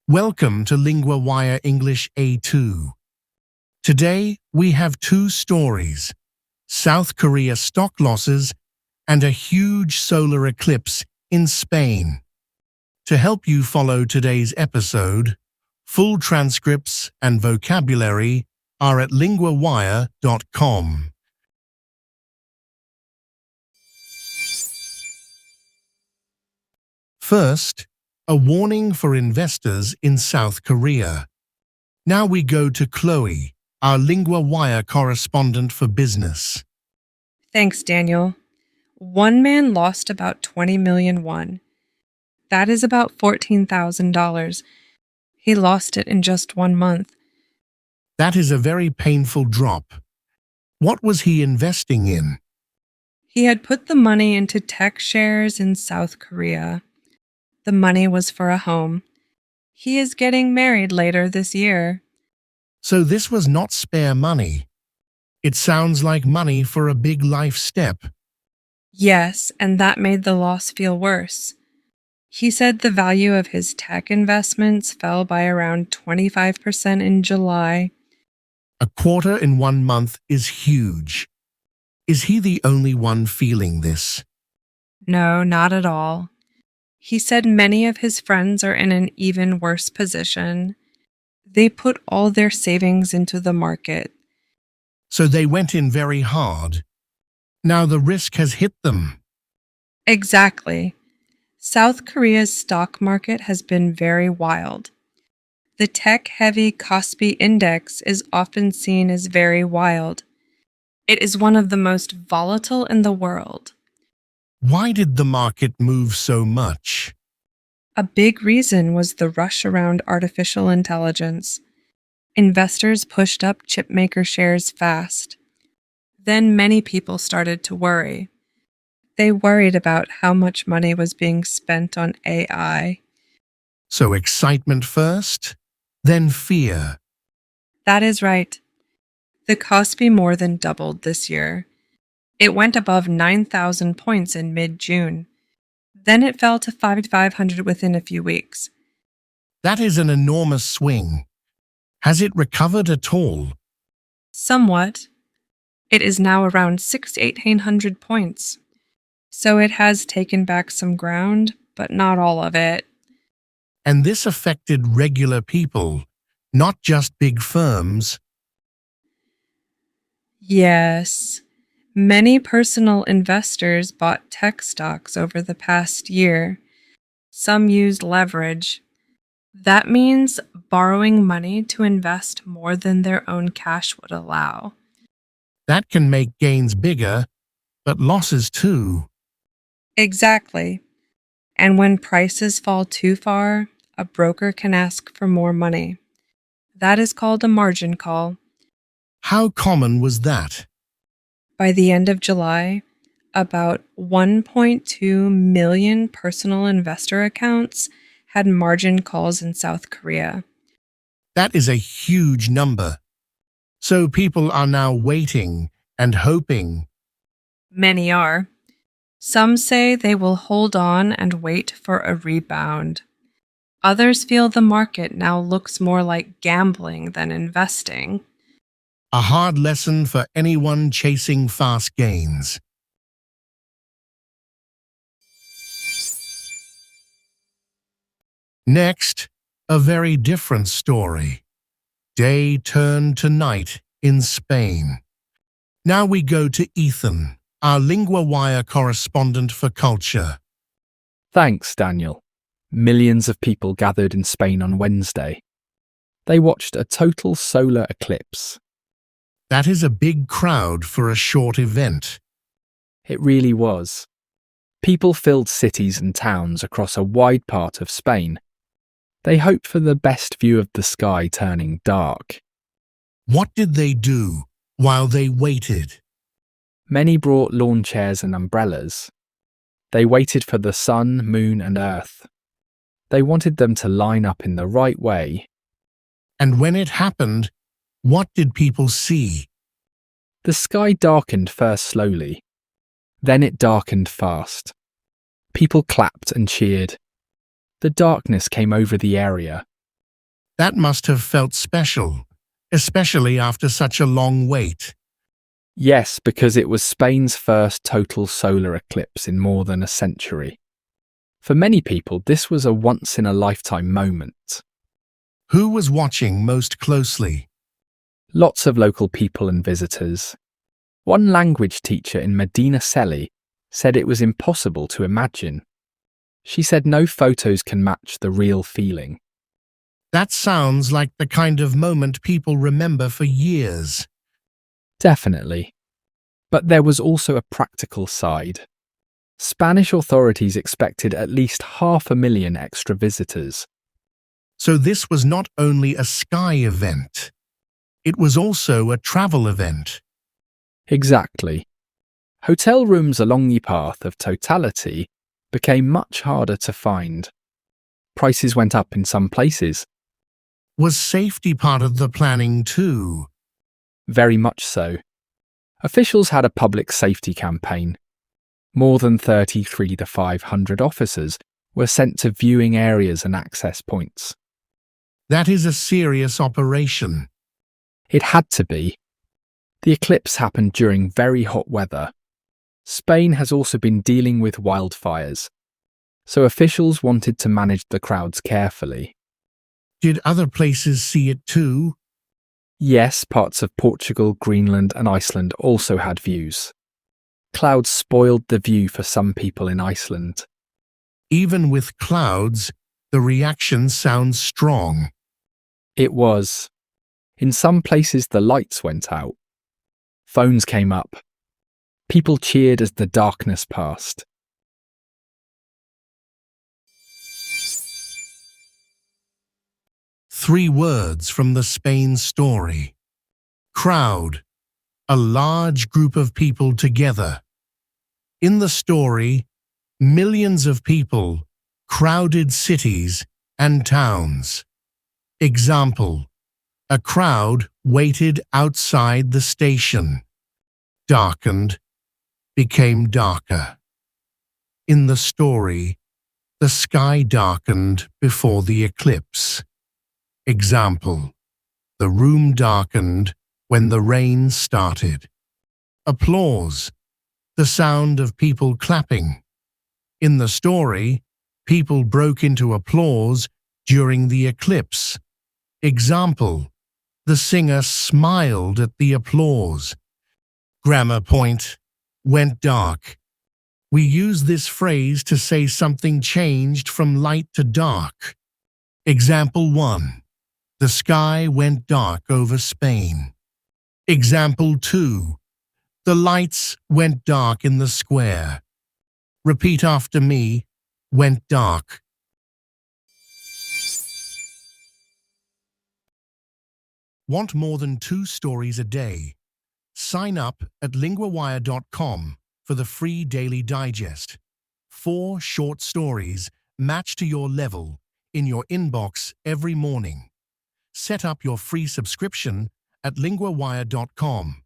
Welcome to Lingua Wire English A2. Today, we have two stories, South Korea stock losses and a huge solar eclipse in Spain. To help you follow today's episode, full transcripts and vocabulary are at linguawire.com. First, a warning for investors in South Korea. Now we go to Chloe, our Lingua Wire correspondent for business. Thanks, Daniel. One man lost about 20 million won. That is about $14,000. He lost it in just 1 month. That is a very painful drop. What was he investing in? He had put the money into tech shares in South Korea. The money was for a home. He is getting married later this year. So this was not spare money. It sounds like money for a big life step. Yes, and that made the loss feel worse. He said the value of his tech investments fell by around 25% in July. A quarter in 1 month is huge. Is he the only one feeling this? No, not at all. He said many of his friends are in an even worse position. They put all their savings into the market. So they went in very hard. Now the risk has hit them. Exactly. South Korea's stock market has been very wild. The tech-heavy Kospi index is often seen as very wild. It is one of the most volatile in the world. Why did the market move so much? A big reason was the rush around artificial intelligence. Investors pushed up chipmaker shares fast. Then many people started to worry. They worried about how much money was being spent on AI. So excitement first, then fear. That is right. The Kospi more than doubled this year. It went above 9,000 points in mid-June. Then it fell to 5,500 within a few weeks. That is an enormous swing. Has it recovered at all? Somewhat. It is now around 6,800 points. So it has taken back some ground, but not all of it. And this affected regular people, not just big firms. Yes. Many personal investors bought tech stocks over the past year. Some used leverage. That means borrowing money to invest more than their own cash would allow. That can make gains bigger, but losses too. Exactly. And when prices fall too far, a broker can ask for more money. That is called a margin call. How common was that? By the end of July, about 1.2 million personal investor accounts had margin calls in South Korea. That is a huge number. So people are now waiting and hoping. Many are. Some say they will hold on and wait for a rebound. Others feel the market now looks more like gambling than investing. A hard lesson for anyone chasing fast gains. Next, a very different story. Day turned to night in Spain. Now we go to Ethan, our Lingua Wire correspondent for culture. Thanks, Daniel. Millions of people gathered in Spain on Wednesday. They watched a total solar eclipse. That is a big crowd for a short event. It really was. People filled cities and towns across a wide part of Spain. They hoped for the best view of the sky turning dark. What did they do while they waited? Many brought lawn chairs and umbrellas. They waited for the sun, moon, and earth. They wanted them to line up in the right way. And when it happened, what did people see? The sky darkened first slowly. Then it darkened fast. People clapped and cheered. The darkness came over the area. That must have felt special, especially after such a long wait. Yes, because it was Spain's first total solar eclipse in more than a century. For many people, this was a once-in-a-lifetime moment. Who was watching most closely? Lots of local people and visitors. One language teacher in Medina Celi said it was impossible to imagine. She said no photos can match the real feeling. That sounds like the kind of moment people remember for years. Definitely. But there was also a practical side. Spanish authorities expected at least 500,000 extra visitors. So this was not only a sky event. It was also a travel event. Exactly. Hotel rooms along the path of totality became much harder to find. Prices went up in some places. Was safety part of the planning too? Very much so. Officials had a public safety campaign. More than 33 to 500 officers were sent to viewing areas and access points. That is a serious operation. It had to be. The eclipse happened during very hot weather. Spain has also been dealing with wildfires, so officials wanted to manage the crowds carefully. Did other places see it too? Yes, parts of Portugal, Greenland and Iceland also had views. Clouds spoiled the view for some people in Iceland. Even with clouds, the reaction sounds strong. It was. In some places the lights went out. Phones came up. People cheered as the darkness passed. Three words from the Spain story. Crowd, a large group of people together. In the story, millions of people, crowded cities and towns. Example, a crowd waited outside the station. Darkened, became darker. In the story, the sky darkened before the eclipse. Example, the room darkened when the rain started. Applause, the sound of people clapping. In the story, people broke into applause during the eclipse. Example, the singer smiled at the applause. Grammar point, went dark. We use this phrase to say something changed from light to dark. Example 1. The sky went dark over Spain. Example 2. The lights went dark in the square. Repeat after me, went dark. Want more than 2 stories a day? Sign up at linguawire.com for the free daily digest. 4 short stories matched to your level in your inbox every morning. Set up your free subscription at linguawire.com.